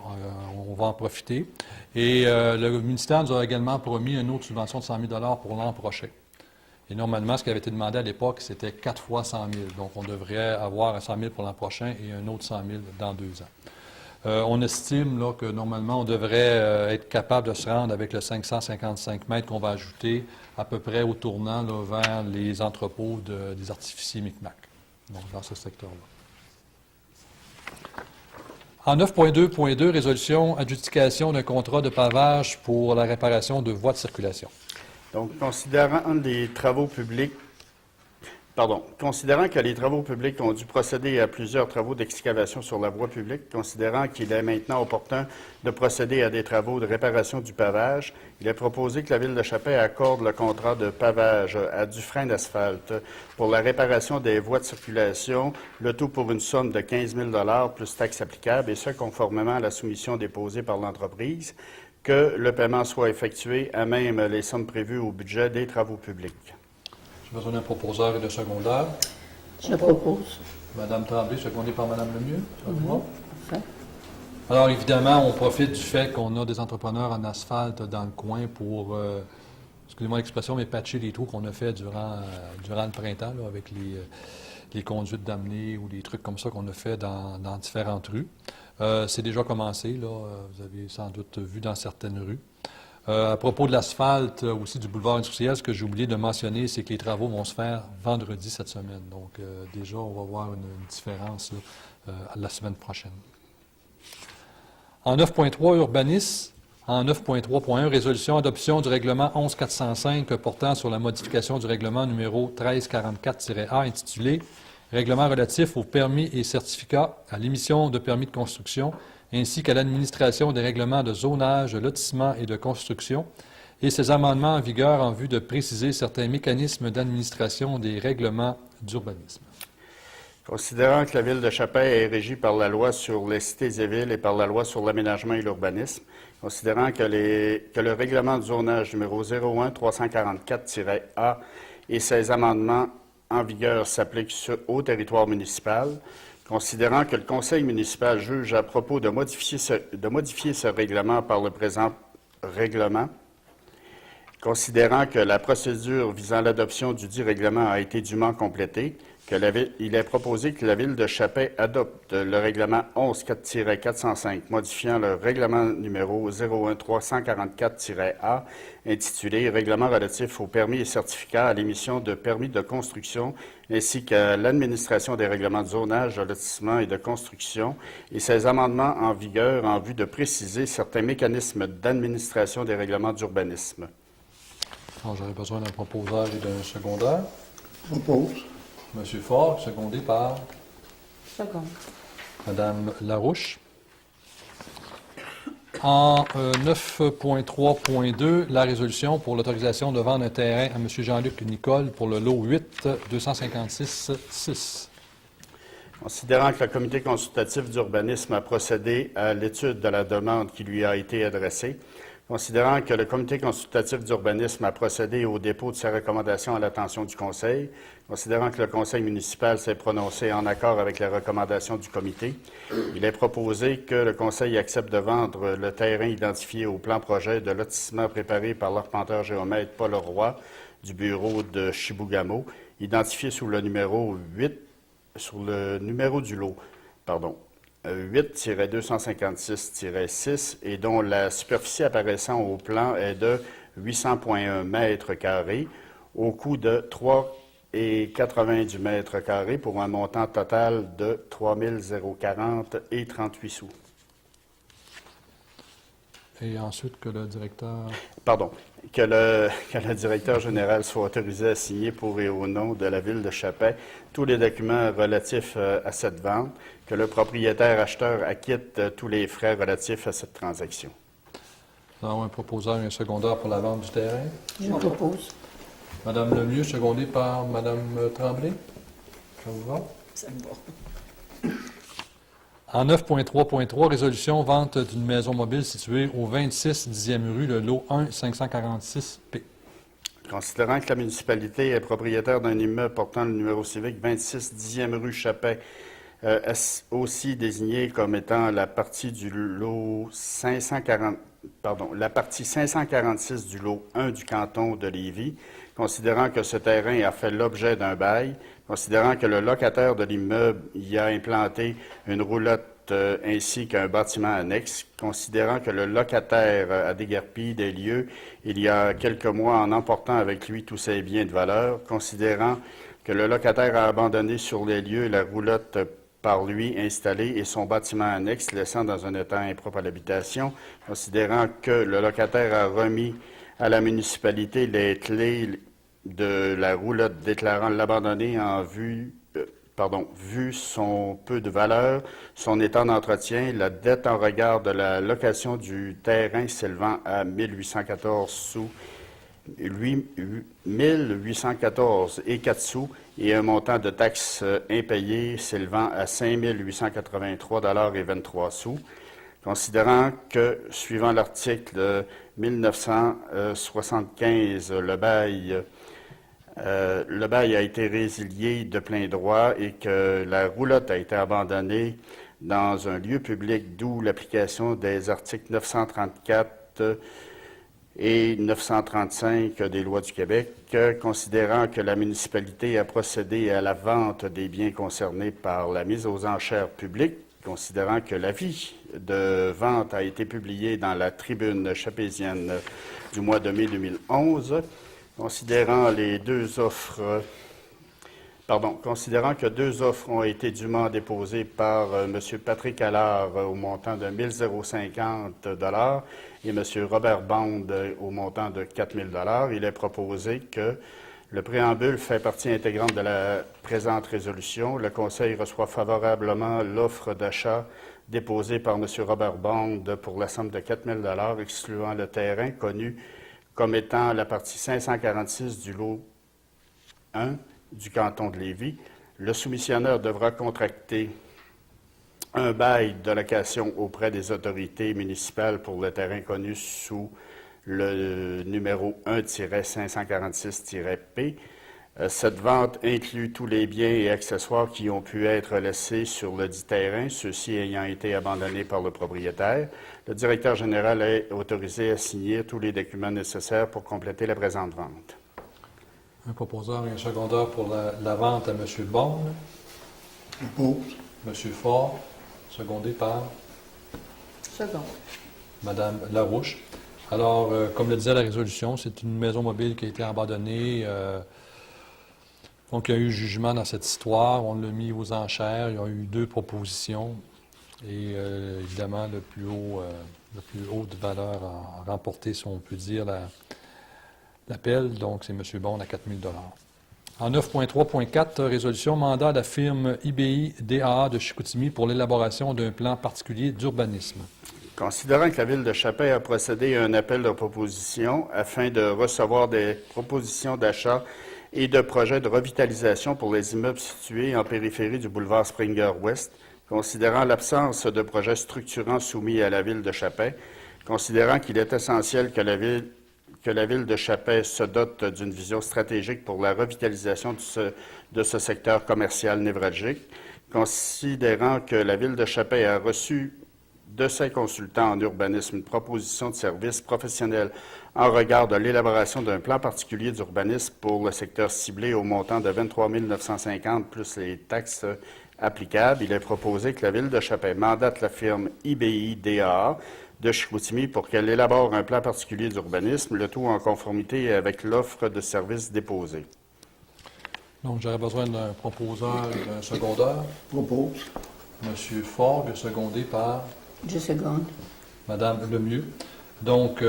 Speaker 1: on va en profiter. Et le ministère nous a également promis une autre subvention de 100 000 $ pour l'an prochain. Et normalement, ce qui avait été demandé à l'époque, c'était 4 fois 100 000. Donc, on devrait avoir 100 000 pour l'an prochain et un autre 100 000 dans 2 ans. On estime là, que normalement, on devrait être capable de se rendre avec le 555 mètres qu'on va ajouter à peu près au tournant là, vers les entrepôts des artificiers Micmac, donc dans ce secteur-là. En 9.2.2, résolution, adjudication d'un contrat de pavage pour la réparation de voies de circulation.
Speaker 2: Donc, considérant les travaux publics Considérant que les travaux publics ont dû procéder à plusieurs travaux d'excavation sur la voie publique, considérant qu'il est maintenant opportun de procéder à des travaux de réparation du pavage, il est proposé que la Ville de Chapais accorde le contrat de pavage à Dufresne Asphalte pour la réparation des voies de circulation, le tout pour une somme de 15 000 plus taxes applicables, et ce, conformément à la soumission déposée par l'entreprise, que le paiement soit effectué à même les sommes prévues au budget des travaux publics.
Speaker 1: J'ai besoin d'un proposeur et de secondaire.
Speaker 7: Je propose.
Speaker 1: Madame Tremblay, secondée par Madame Lemieux. Ça vous va?
Speaker 7: Parfait.
Speaker 1: Alors, évidemment, on profite du fait qu'on a des entrepreneurs en asphalte dans le coin pour, excusez-moi l'expression, mais patcher les trous qu'on a fait durant le printemps, là, avec les conduites d'amener ou des trucs comme ça qu'on a fait dans différentes rues. C'est déjà commencé, là, vous avez sans doute vu dans certaines rues. À propos de l'asphalte, aussi du boulevard industriel, ce que j'ai oublié de mentionner, c'est que les travaux vont se faire vendredi cette semaine. Donc, déjà, on va voir une différence là, la semaine prochaine. En 9.3, urbanisme. En 9.3.1, résolution adoption du règlement 11405 portant sur la modification du règlement numéro 1344-A intitulé Règlement relatif aux permis et certificats à l'émission de permis de construction ainsi qu'à l'administration des règlements de zonage, de lotissement et de construction, et ces amendements en vigueur en vue de préciser certains mécanismes d'administration des règlements d'urbanisme.
Speaker 2: Considérant que la Ville de Chapais est régie par la loi sur les cités et villes et par la loi sur l'aménagement et l'urbanisme, considérant que le règlement de zonage numéro 01-344-A et ses amendements en vigueur s'appliquent au territoire municipal, considérant que le Conseil municipal juge à propos de modifier ce règlement par le présent règlement, considérant que la procédure visant l'adoption du dit règlement a été dûment complétée, il est proposé que la Ville de Chapais adopte le règlement 11-4-405, modifiant le règlement numéro 01-344-A, intitulé « Règlement relatif aux permis et certificats à l'émission de permis de construction, ainsi qu'à l'administration des règlements de zonage, de lotissement et de construction, et ses amendements en vigueur en vue de préciser certains mécanismes d'administration des règlements d'urbanisme. »
Speaker 1: J'aurais besoin d'un proposeur et d'un secondaire.
Speaker 5: Propose.
Speaker 1: Monsieur Faure, secondé par
Speaker 6: Second.
Speaker 1: Madame Larouche. En 9.3.2, la résolution pour l'autorisation de vendre un terrain à M. Jean-Luc Nicole pour le lot 8 256-6.
Speaker 2: Considérant que le comité consultatif d'urbanisme a procédé à l'étude de la demande qui lui a été adressée, considérant que le comité consultatif d'urbanisme a procédé au dépôt de ses recommandations à l'attention du Conseil, considérant que le Conseil municipal s'est prononcé en accord avec les recommandations du comité, il est proposé que le Conseil accepte de vendre le terrain identifié au plan projet de lotissement préparé par l'arpenteur géomètre Paul Roy du bureau de Chibougamau, identifié sous le numéro 8, sur le numéro du lot, 8-256-6 et dont la superficie apparaissant au plan est de 800,1 mètres carrés au coût de 3,80 du mètre carré pour un montant total de 3 040 et 38 sous.
Speaker 1: Et ensuite que le directeur...
Speaker 2: Que le directeur général soit autorisé à signer pour et au nom de la Ville de Chapais tous les documents relatifs à cette vente, que le propriétaire acheteur acquitte tous les frais relatifs à cette transaction.
Speaker 1: Nous avons un proposeur et un secondaire pour la vente du terrain.
Speaker 7: Je propose.
Speaker 1: Madame Lemieux, secondée par Madame Tremblay. Ça vous va?
Speaker 3: Ça me va.
Speaker 1: En 9.3.3, résolution vente d'une maison mobile située au 26 10e rue, le lot 1 546P.
Speaker 2: Considérant que la municipalité est propriétaire d'un immeuble portant le numéro civique 26 10e rue Chapais, aussi désigné comme étant la partie du lot la partie 546 du lot 1 du canton de Lévis, considérant que ce terrain a fait l'objet d'un bail, considérant que le locataire de l'immeuble y a implanté une roulotte ainsi qu'un bâtiment annexe, considérant que le locataire a déguerpi des lieux il y a quelques mois en emportant avec lui tous ses biens de valeur, considérant que le locataire a abandonné sur les lieux la roulotte par lui installée et son bâtiment annexe, laissant dans un état impropre à l'habitation, considérant que le locataire a remis à la municipalité les clés de la roulotte déclarant l'abandonner vu son peu de valeur, son état d'entretien, la dette en regard de la location du terrain s'élevant à 1814 sous, 1814 et 4 sous et un montant de taxes impayées s'élevant à 5 883 et 23 sous. Considérant que, suivant l'article 1975, le bail a été résilié de plein droit et que la roulotte a été abandonnée dans un lieu public, d'où l'application des articles 934 et 935 des lois du Québec, considérant que la municipalité a procédé à la vente des biens concernés par la mise aux enchères publiques, considérant que l'avis de vente a été publié dans la tribune chapézienne du mois de mai 2011, considérant que deux offres ont été dûment déposées par M. Patrick Allard au montant de 1 050 et M. Robert Bond au montant de 4 000 il est proposé que le préambule fait partie intégrante de la présente résolution. Le Conseil reçoit favorablement l'offre d'achat déposée par M. Robert Bond pour la somme de 4 000 excluant le terrain connu comme étant la partie 546 du lot 1 du canton de Lévis. Le soumissionneur devra contracter un bail de location auprès des autorités municipales pour le terrain connu sous le numéro 1-546-P. Cette vente inclut tous les biens et accessoires qui ont pu être laissés sur le dit terrain, ceux-ci ayant été abandonnés par le propriétaire. Le directeur général est autorisé à signer tous les documents nécessaires pour compléter la présente vente.
Speaker 1: Un proposeur et un secondeur pour la vente à M. Bond.
Speaker 5: Oppose.
Speaker 1: M. Fort, secondé par
Speaker 6: Second.
Speaker 1: Mme Larouche. Alors, comme le disait la résolution, c'est une maison mobile qui a été abandonnée. Donc, il y a eu jugement dans cette histoire. On l'a mis aux enchères. Il y a eu 2 propositions. Et évidemment, le plus haut de valeur a remporté, si on peut dire, l'appel. Donc, c'est M. Bond à 4 000 $. En 9.3.4, résolution mandat à la firme IBI DAA de Chicoutimi pour l'élaboration d'un plan particulier d'urbanisme.
Speaker 2: Considérant que la Ville de Chapin a procédé à un appel de proposition afin de recevoir des propositions d'achat et de projets de revitalisation pour les immeubles situés en périphérie du boulevard Springer-Ouest, considérant l'absence de projets structurants soumis à la Ville de Chapin, considérant qu'il est essentiel que la Ville de Chapin se dote d'une vision stratégique pour la revitalisation de ce secteur commercial névralgique, considérant que la Ville de Chapin a reçu de ses consultants en urbanisme une proposition de service professionnel en regard de l'élaboration d'un plan particulier d'urbanisme pour le secteur ciblé au montant de 23 950 plus les taxes applicables. Il est proposé que la Ville de Chapin mandate la firme IBI DAA de Chicoutimi pour qu'elle élabore un plan particulier d'urbanisme, le tout en conformité avec l'offre de services déposée.
Speaker 1: Donc, j'aurais besoin d'un proposeur et d'un secondeur.
Speaker 5: Propose.
Speaker 1: M. Forgue, secondé par
Speaker 7: Je seconde.
Speaker 1: Mme Lemieux. Donc,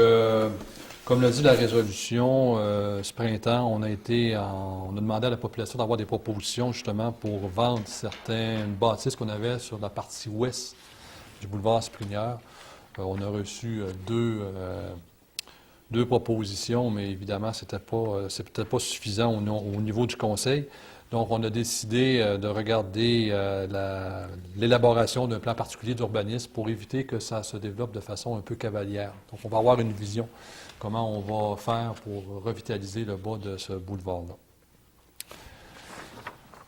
Speaker 1: comme l'a dit la résolution, ce printemps, on a demandé à la population d'avoir des propositions justement pour vendre certaines bâtisses qu'on avait sur la partie ouest du boulevard Springer. On a reçu deux propositions, mais évidemment, c'était peut-être pas suffisant au niveau du conseil. Donc, on a décidé de regarder l'élaboration d'un plan particulier d'urbanisme pour éviter que ça se développe de façon un peu cavalière. Donc, on va avoir une vision comment on va faire pour revitaliser le bas de ce boulevard-là.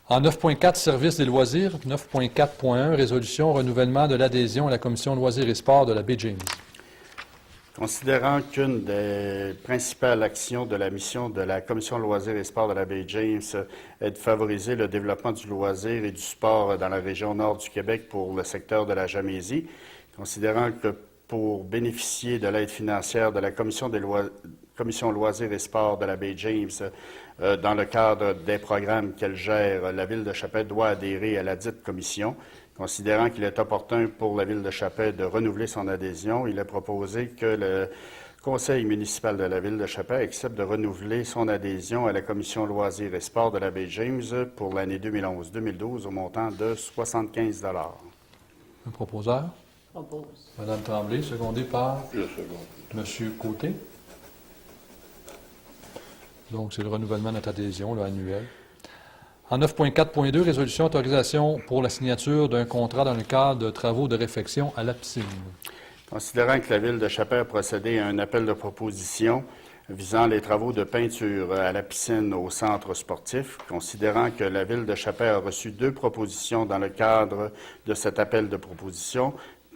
Speaker 1: En 9.4, service des loisirs, 9.4.1, résolution, renouvellement de l'adhésion à la Commission loisirs et sports de la baie James.
Speaker 2: Considérant qu'une des principales actions de la mission de la Commission loisirs et sports de la baie James est de favoriser le développement du loisir et du sport dans la région nord du Québec pour le secteur de la Gamésie, considérant que pour bénéficier de l'aide financière de la Commission loisirs et sports de la baie James, dans le cadre des programmes qu'elle gère, la Ville de Chapin doit adhérer à la dite commission, Considérant qu'il est opportun pour la Ville de Chapais de renouveler son adhésion, il est proposé que le Conseil municipal de la Ville de Chapais accepte de renouveler son adhésion à la Commission loisirs et sports de la baie James pour l'année 2011-2012 au montant de 75 $.
Speaker 1: Un proposeur.
Speaker 3: Propose.
Speaker 1: Madame Tremblay, secondé par
Speaker 4: Je seconde.
Speaker 1: Monsieur Côté. Donc, c'est le renouvellement de notre adhésion là, annuel. En 9.4.2, résolution autorisation pour la signature d'un contrat dans le cadre de travaux de réfection à la piscine.
Speaker 2: Considérant que la Ville de Chapais a procédé à un appel de proposition visant les travaux de peinture à la piscine au centre sportif, considérant que la Ville de Chapais a reçu 2 propositions dans le cadre de cet appel de proposition,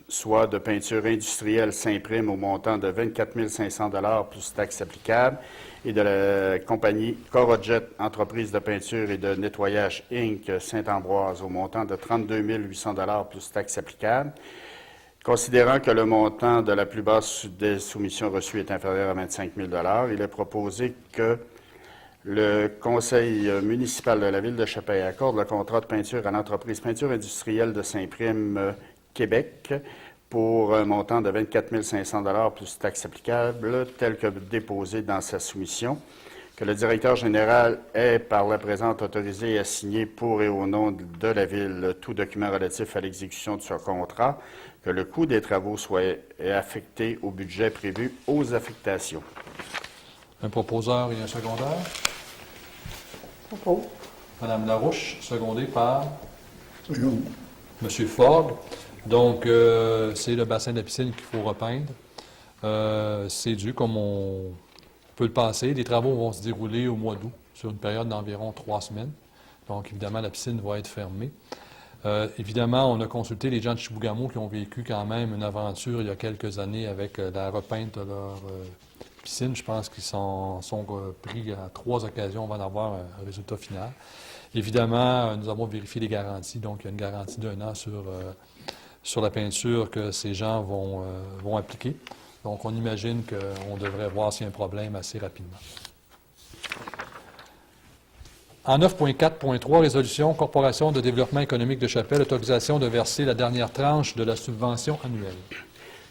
Speaker 2: soit de peinture industrielle Saint-Prime au montant de 24 500 $ plus taxes applicables, et de la compagnie Corojet, entreprise de peinture et de nettoyage Inc. Saint-Ambroise au montant de 32 800 $ plus taxes applicables. Considérant que le montant de la plus basse des soumissions reçues est inférieur à 25 000 $, il est proposé que le Conseil municipal de la Ville de Chapais accorde le contrat de peinture à l'entreprise Peinture industrielle de Saint-Prime Québec pour un montant de 24 500 $ plus taxes applicables, tel que déposé dans sa soumission, que le directeur général est par la présente autorisé à signer pour et au nom de la Ville tout document relatif à l'exécution de ce contrat, que le coût des travaux soit affecté au budget prévu aux affectations.
Speaker 1: Un proposeur et un secondaire.
Speaker 6: Propose.
Speaker 1: Madame Larouche, secondée par
Speaker 5: Seconde.
Speaker 1: Monsieur Ford. Donc, c'est le bassin de la piscine qu'il faut repeindre. C'est dû comme on peut le passer. Les travaux vont se dérouler au mois d'août, sur une période d'environ 3 semaines. Donc, évidemment, la piscine va être fermée. Évidemment, on a consulté les gens de Chibougamau qui ont vécu quand même une aventure il y a quelques années avec la repeinte de leur piscine. Je pense qu'ils sont pris à 3 occasions avant d'avoir un résultat final. Évidemment, nous avons vérifié les garanties. Donc, il y a une garantie d'1 an sur la peinture que ces gens vont appliquer. Donc, on imagine qu'on devrait voir s'il y a un problème assez rapidement. En 9.4.3, résolution Corporation de développement économique de Chapelle, autorisation de verser la dernière tranche de la subvention annuelle.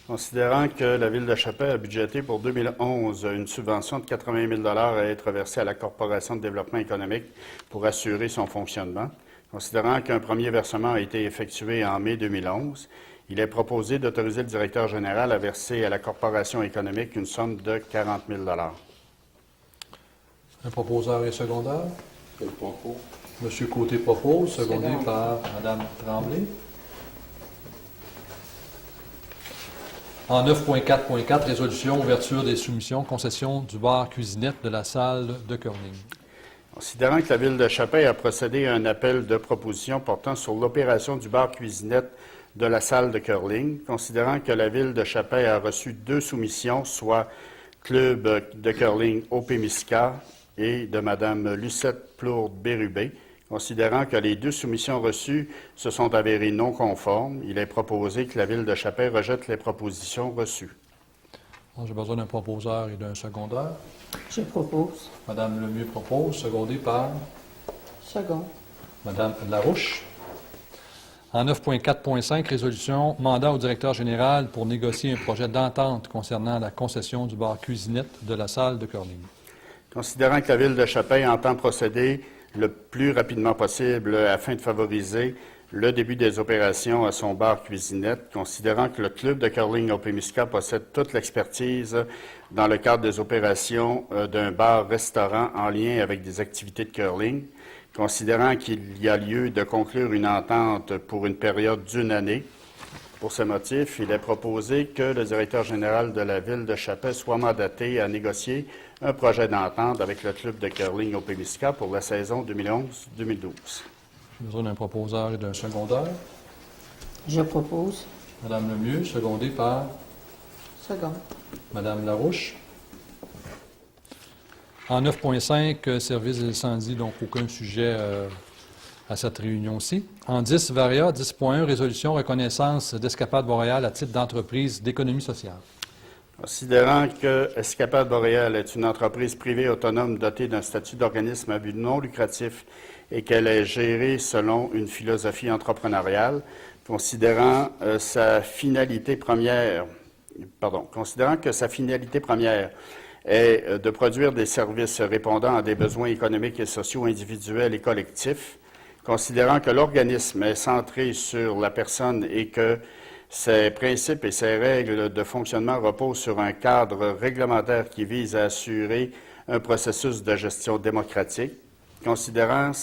Speaker 2: Considérant que la Ville de Chapelle a budgété pour 2011 une subvention de 80 000 $ à être versée à la Corporation de développement économique pour assurer son fonctionnement, considérant qu'un premier versement a été effectué en mai 2011, il est proposé d'autoriser le directeur général à verser à la Corporation économique une somme de 40 000 $.
Speaker 1: Un proposeur et secondaire.
Speaker 4: Quel propos?
Speaker 1: Monsieur Côté propose, secondé
Speaker 3: Second.
Speaker 1: par Madame Tremblay. En 9.4.4, résolution, ouverture des soumissions, concession du bar cuisinette de la salle de curling.
Speaker 2: Considérant que la Ville de Chapais a procédé à un appel de proposition portant sur l'opération du bar cuisinette de la salle de curling, considérant que la Ville de Chapais a reçu 2 soumissions, soit Club de curling au Pémisca et de Mme Lucette Plourde-Bérubé, considérant que les 2 soumissions reçues se sont avérées non conformes, il est proposé que la Ville de Chapais rejette les propositions reçues.
Speaker 1: Bon, j'ai besoin d'un proposeur et d'un secondaire.
Speaker 6: Je propose.
Speaker 1: Madame Lemieux propose, secondé par
Speaker 6: Second.
Speaker 1: Madame Larouche. En 9.4.5, résolution, mandat au directeur général pour négocier un projet d'entente concernant la concession du bar cuisinette de la salle de curling.
Speaker 2: Considérant que la Ville de Chapais entend procéder le plus rapidement possible afin de favoriser le début des opérations à son bar cuisinette, considérant que le club de curling au Pémisca possède toute l'expertise dans le cadre des opérations d'un bar-restaurant en lien avec des activités de curling, considérant qu'il y a lieu de conclure une entente pour une période d'1 année. Pour ce motif, il est proposé que le directeur général de la Ville de Chapais soit mandaté à négocier un projet d'entente avec le club de curling au Pémisca pour la saison 2011-2012.
Speaker 1: J'ai besoin d'un proposeur et d'un secondaire.
Speaker 6: Je propose.
Speaker 1: Madame Lemieux, secondée par
Speaker 6: Second.
Speaker 1: Madame Larouche. En 9.5, service des incendies, donc aucun sujet à cette réunion-ci. En 10, Varia, 10.1, résolution reconnaissance d'Escapade Boréal à titre d'entreprise d'économie sociale.
Speaker 2: Considérant que Escapade Boréal est une entreprise privée autonome dotée d'un statut d'organisme à but non lucratif et qu'elle est gérée selon une philosophie entrepreneuriale, considérant que sa finalité première est de produire des services répondant à des besoins économiques et sociaux individuels et collectifs, considérant que l'organisme est centré sur la personne et que ses principes et ses règles de fonctionnement reposent sur un cadre réglementaire qui vise à assurer un processus de gestion démocratique, considérant que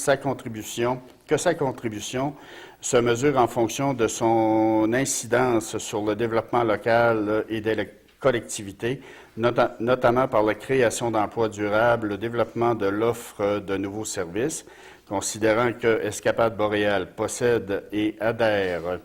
Speaker 2: sa contribution se mesure en fonction de son incidence sur le développement local et des collectivités, notamment par la création d'emplois durables, le développement de l'offre de nouveaux services, considérant que Escapade boréale possède et adhère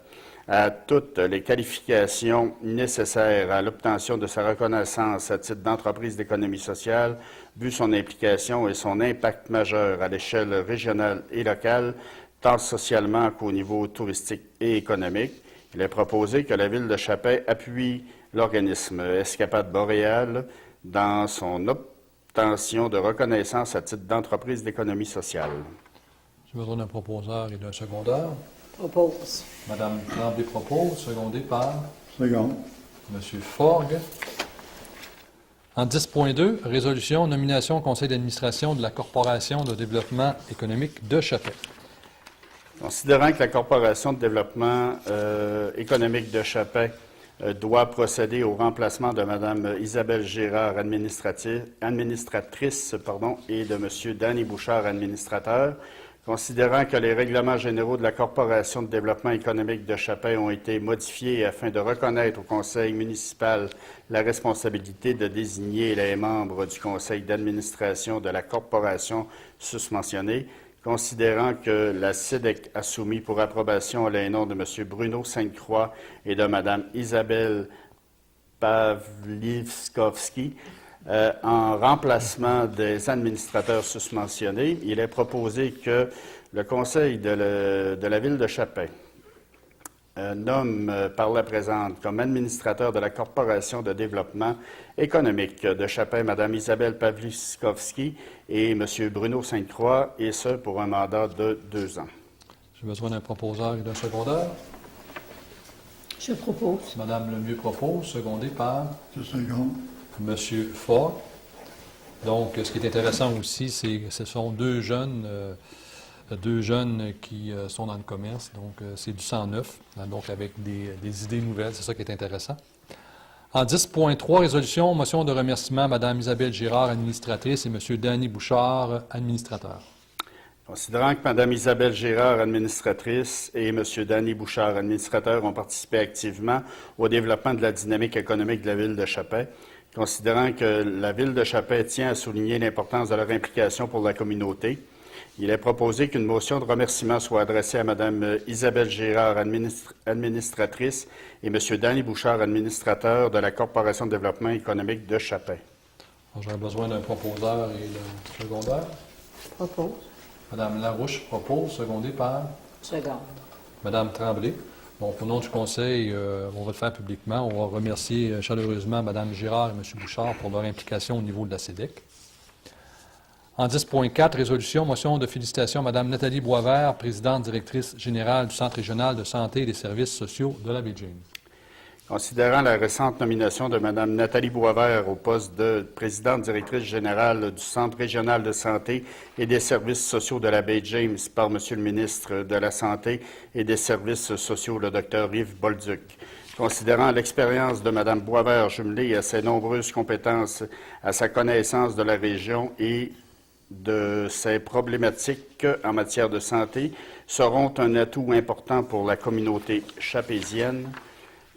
Speaker 2: à toutes les qualifications nécessaires à l'obtention de sa reconnaissance à titre d'entreprise d'économie sociale, vu son implication et son impact majeur à l'échelle régionale et locale, tant socialement qu'au niveau touristique et économique. Il est proposé que la Ville de Chapin appuie l'organisme Escapade boréale dans son obtention de reconnaissance à titre d'entreprise d'économie sociale.
Speaker 1: J'ai besoin d'un proposeur et d'un secondeur.
Speaker 3: Oppose.
Speaker 1: Madame Tremblay propose, secondé par
Speaker 5: Second.
Speaker 1: Monsieur Forgue. En 10.2, résolution, nomination au conseil d'administration de la Corporation de développement économique de Chapin.
Speaker 2: Considérant que la Corporation de développement économique de Chapin doit procéder au remplacement de Mme Isabelle Girard, administratrice, et de M. Danny Bouchard, administrateur, considérant que les règlements généraux de la Corporation de développement économique de Chapin ont été modifiés afin de reconnaître au conseil municipal la responsabilité de désigner les membres du conseil d'administration de la corporation susmentionnée, considérant que la SEDEC a soumis pour approbation les noms de M. Bruno Sainte-Croix et de Mme Isabelle Pawliskowski, en remplacement des administrateurs susmentionnés, il est proposé que le conseil de la Ville de Chapin nomme par la présente comme administrateur de la Corporation de développement économique de Chapin Mme Isabelle Pawliskowski et M. Bruno Sainte-Croix, et ce pour un mandat de 2 ans.
Speaker 1: J'ai besoin d'un proposeur et d'un secondeur.
Speaker 6: Je propose.
Speaker 1: Madame Lemieux propose, secondé par
Speaker 5: C'est second.
Speaker 1: Monsieur Ford. Donc, ce qui est intéressant aussi, c'est que ce sont deux jeunes qui sont dans le commerce. Donc, c'est du sang neuf, donc avec des idées nouvelles. C'est ça qui est intéressant. En 10.3, résolution, motion de remerciement à Mme Isabelle Girard, administratrice, et M. Danny Bouchard, administrateur.
Speaker 2: Considérant que Mme Isabelle Girard, administratrice, et M. Danny Bouchard, administrateur, ont participé activement au développement de la dynamique économique de la Ville de Chapin, considérant que la Ville de Chapin tient à souligner l'importance de leur implication pour la communauté, il est proposé qu'une motion de remerciement soit adressée à Mme Isabelle Girard, administratrice, et M. Danny Bouchard, administrateur de la Corporation de développement économique de Chapin.
Speaker 1: J'aurais besoin d'un proposeur et d'un secondeur.
Speaker 6: Propose.
Speaker 1: Mme Larouche propose, secondé par
Speaker 3: Seconde.
Speaker 1: Mme Tremblay. Bon, au nom du Conseil, on va le faire publiquement. On va remercier chaleureusement Mme Girard et M. Bouchard pour leur implication au niveau de la SEDEC. En 10.4, résolution, motion de félicitations à Mme Nathalie Boisvert, présidente directrice générale du Centre régional de santé et des services sociaux de la baie James.
Speaker 2: Considérant la récente nomination de Mme Nathalie Boisvert au poste de présidente directrice générale du Centre régional de santé et des services sociaux de la baie James par M. le ministre de la Santé et des services sociaux, le Dr Yves Bolduc. Considérant l'expérience de Mme Boisvert jumelée à ses nombreuses compétences, à sa connaissance de la région et de ses problématiques en matière de santé, seront un atout important pour la communauté chapézienne.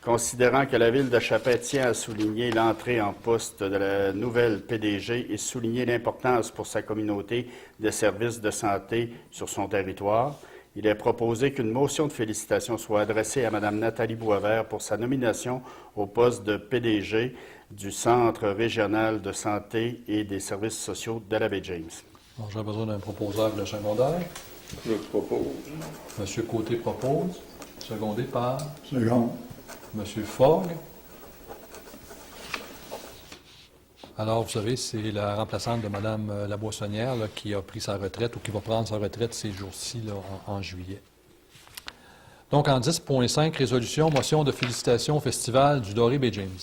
Speaker 2: Considérant que la Ville de Chapin tient à souligner l'entrée en poste de la nouvelle PDG et souligner l'importance pour sa communauté des services de santé sur son territoire, il est proposé qu'une motion de félicitations soit adressée à Mme Nathalie Boisvert pour sa nomination au poste de PDG du Centre régional de santé et des services sociaux de la baie James.
Speaker 1: J'aurais besoin d'un proposeur et d'un secondeur.
Speaker 4: Je propose.
Speaker 1: M. Côté propose, secondé par
Speaker 5: Second.
Speaker 1: M. Fogg. Alors, vous savez, c'est la remplaçante de Mme Laboissonnière là, qui a pris sa retraite ou qui va prendre sa retraite ces jours-ci là, en juillet. Donc, en 10.5, résolution, motion de félicitations au Festival du Doré Bay James.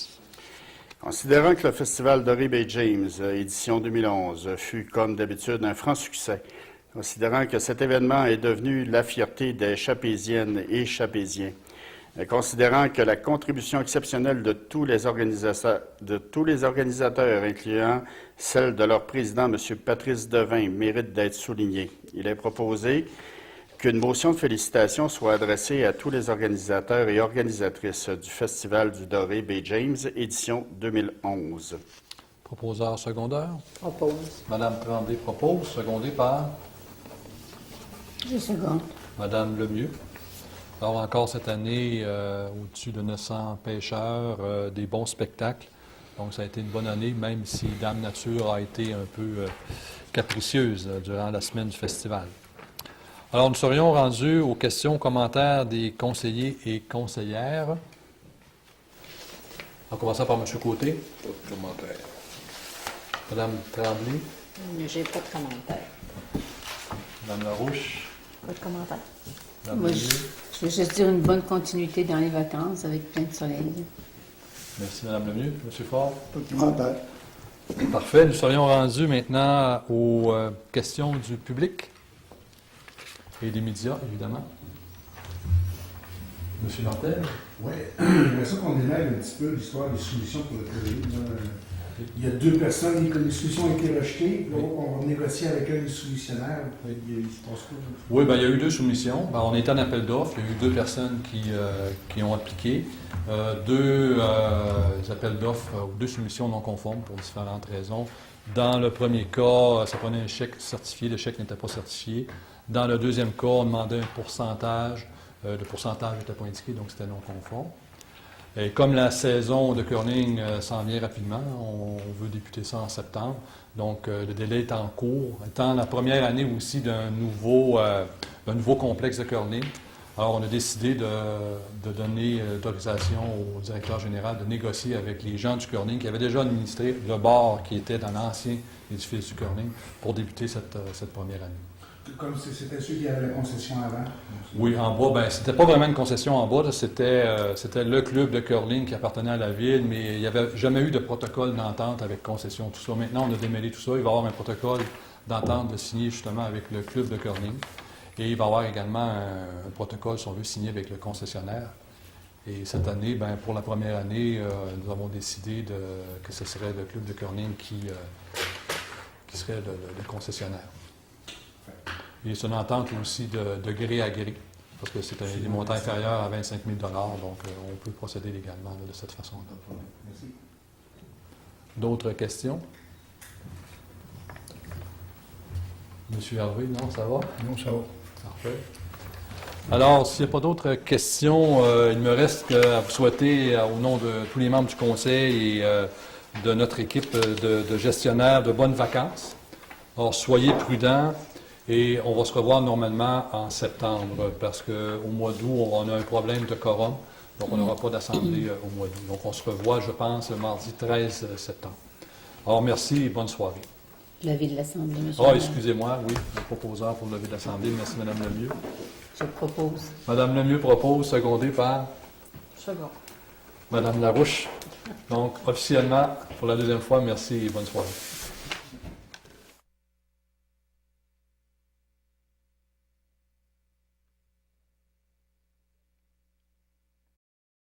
Speaker 2: Considérant que le Festival Doré Bay James, édition 2011, fut comme d'habitude un franc succès, considérant que cet événement est devenu la fierté des Chapéziennes et Chapéziens, considérant que la contribution exceptionnelle de tous les organisateurs, incluant celle de leur président, M. Patrice Devin, mérite d'être soulignée, il est proposé qu'une motion de félicitations soit adressée à tous les organisateurs et organisatrices du Festival du Doré Bay James, édition 2011.
Speaker 1: Proposeur secondaire.
Speaker 3: Propose.
Speaker 1: Madame Tremblay propose, secondé par
Speaker 7: Je seconde.
Speaker 1: Madame Lemieux. Alors encore cette année, au-dessus de 900 pêcheurs, des bons spectacles. Donc ça a été une bonne année, même si Dame Nature a été un peu capricieuse durant la semaine du festival. Alors nous serions rendus aux questions, commentaires des conseillers et conseillères. En commençant par M. Côté.
Speaker 4: Pas de commentaire.
Speaker 1: Madame Tremblay.
Speaker 3: J'ai pas de commentaire.
Speaker 1: Madame Larouche.
Speaker 6: Pas de commentaire.
Speaker 1: Madame
Speaker 7: Moi,
Speaker 1: Lemieux.
Speaker 7: je veux juste dire une bonne continuité dans les vacances avec plein de soleil.
Speaker 1: Merci Madame Lemieux. M. Faure.
Speaker 5: Pas de commentaire.
Speaker 1: Parfait. Nous serions rendus maintenant aux questions du public et des médias, évidemment. Monsieur Martel.
Speaker 8: Oui, j'aimerais ça qu'on démêle un petit peu l'histoire des soumissions pour le COVID. Là. Il y a 2 personnes, les soumissions ont été rejetées, puis là, on va négocier avec un des soumissionnaires. Il se passe quoi?
Speaker 1: Oui, bien, il y a eu 2 soumissions. Ben, on était en appel d'offres. Il y a eu 2 personnes qui ont appliqué. 2 appels d'offres ou 2 soumissions non conformes pour différentes raisons. Dans le premier cas, ça prenait un chèque certifié. Le chèque n'était pas certifié. Dans le deuxième cas, on demandait un pourcentage. Le pourcentage n'était pas indiqué, donc c'était non conforme. Et comme la saison de curling s'en vient rapidement, on veut débuter ça en septembre. Donc, le délai est en cours. Étant la première année aussi d'un nouveau complexe de curling, alors on a décidé de donner l'autorisation au directeur général de négocier avec les gens du curling qui avaient déjà administré le bar qui était dans l'ancien édifice du curling pour débuter cette première année.
Speaker 8: Comme c'était ceux qui avaient la concession avant.
Speaker 1: Oui, en bas, ben c'était pas vraiment une concession en bas, c'était le club de curling qui appartenait à la ville, mais il n'y avait jamais eu de protocole d'entente avec concession, tout ça. Maintenant, on a démêlé tout ça. Il va y avoir un protocole d'entente de signer justement avec le club de curling. Et il va y avoir également un protocole, si on veut, signé avec le concessionnaire. Et cette année, ben, pour la première année, nous avons décidé que ce serait le club de curling qui serait le concessionnaire. Et c'est une entente aussi de gré à gré, parce que c'est des montants inférieurs à 25 000 $, donc on peut procéder légalement de cette façon-là.
Speaker 8: Merci.
Speaker 1: D'autres questions? Monsieur Hervé, non, ça va?
Speaker 5: Non, ça va.
Speaker 1: Parfait. Alors, s'il n'y a pas d'autres questions, il me reste à vous souhaiter, au nom de tous les membres du conseil et de notre équipe de gestionnaires, de bonnes vacances. Alors, soyez prudents. Et on va se revoir normalement en septembre parce qu'au mois d'août, on a un problème de quorum. Donc, on n'aura pas d'assemblée au mois d'août. Donc, on se revoit, je pense, le mardi 13 septembre. Alors, merci et bonne soirée.
Speaker 7: L'avis de l'Assemblée, M.
Speaker 1: Ah, excusez-moi, oui, le proposeur pour lever de l'Assemblée. Merci, Mme Lemieux.
Speaker 7: Je propose.
Speaker 1: Mme Lemieux propose, secondé par
Speaker 6: Second.
Speaker 1: Mme Larouche. Donc, officiellement, pour la deuxième fois, merci et bonne soirée.